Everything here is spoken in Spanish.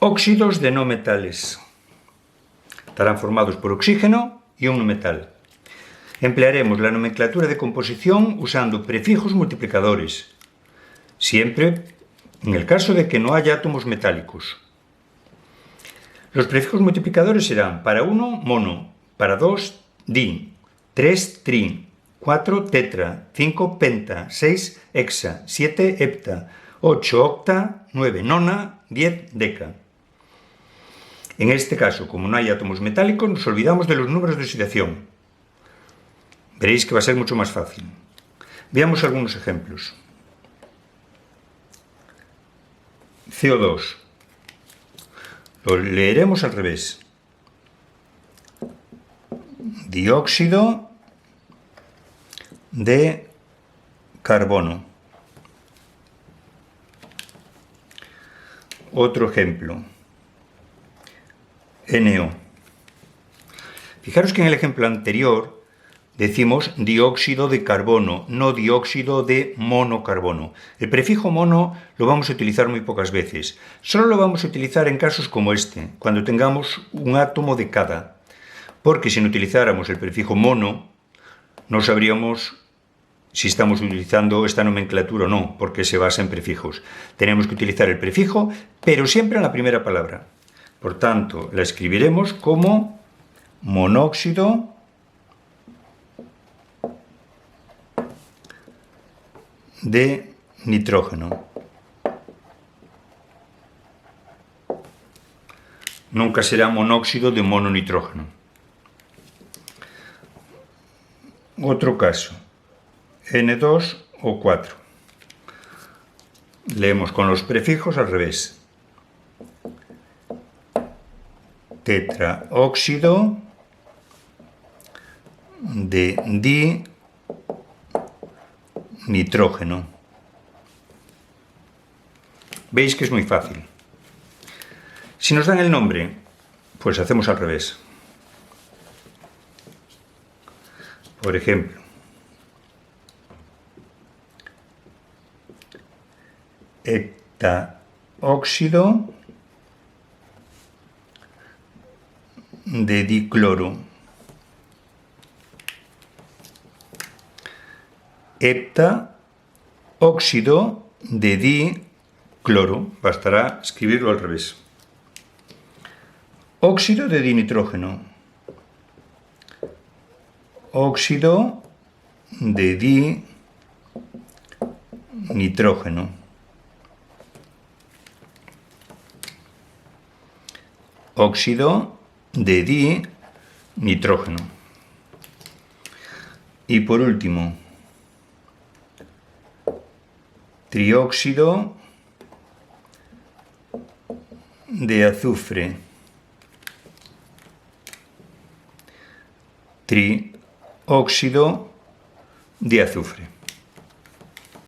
Óxidos de no metales. Estarán formados por oxígeno y un metal. Emplearemos la nomenclatura de composición usando prefijos multiplicadores, siempre en el caso de que no haya átomos metálicos. Los prefijos multiplicadores serán para 1, mono, para 2, di, 3, tri, 4, tetra, 5, penta, 6, hexa, 7, hepta, 8, octa, 9, nona, 10, deca. En este caso, como no hay átomos metálicos, nos olvidamos de los números de oxidación. Veréis que va a ser mucho más fácil. Veamos algunos ejemplos. CO2. Lo leeremos al revés. Dióxido de carbono. Otro ejemplo. NO. Fijaros que en el ejemplo anterior decimos dióxido de carbono, no dióxido de monocarbono. El prefijo mono lo vamos a utilizar muy pocas veces. Solo lo vamos a utilizar en casos como este, cuando tengamos un átomo de cada. Porque si no utilizáramos el prefijo mono, no sabríamos si estamos utilizando esta nomenclatura o no, porque se basa en prefijos. Tenemos que utilizar el prefijo, pero siempre en la primera palabra. Por tanto, la escribiremos como monóxido de nitrógeno. Nunca será monóxido de mononitrógeno. Otro caso, N2 o 4. Leemos con los prefijos al revés. Tetraóxido de dinitrógeno. Veis que es muy fácil. Si nos dan el nombre, pues hacemos al revés. Por ejemplo, heptaóxido de dicloro. Heptaóxido de dicloro. Bastará escribirlo al revés. Óxido de dinitrógeno. Óxido de dinitrógeno. Óxido de dinitrógeno. Y por último, trióxido de azufre. Trióxido de azufre.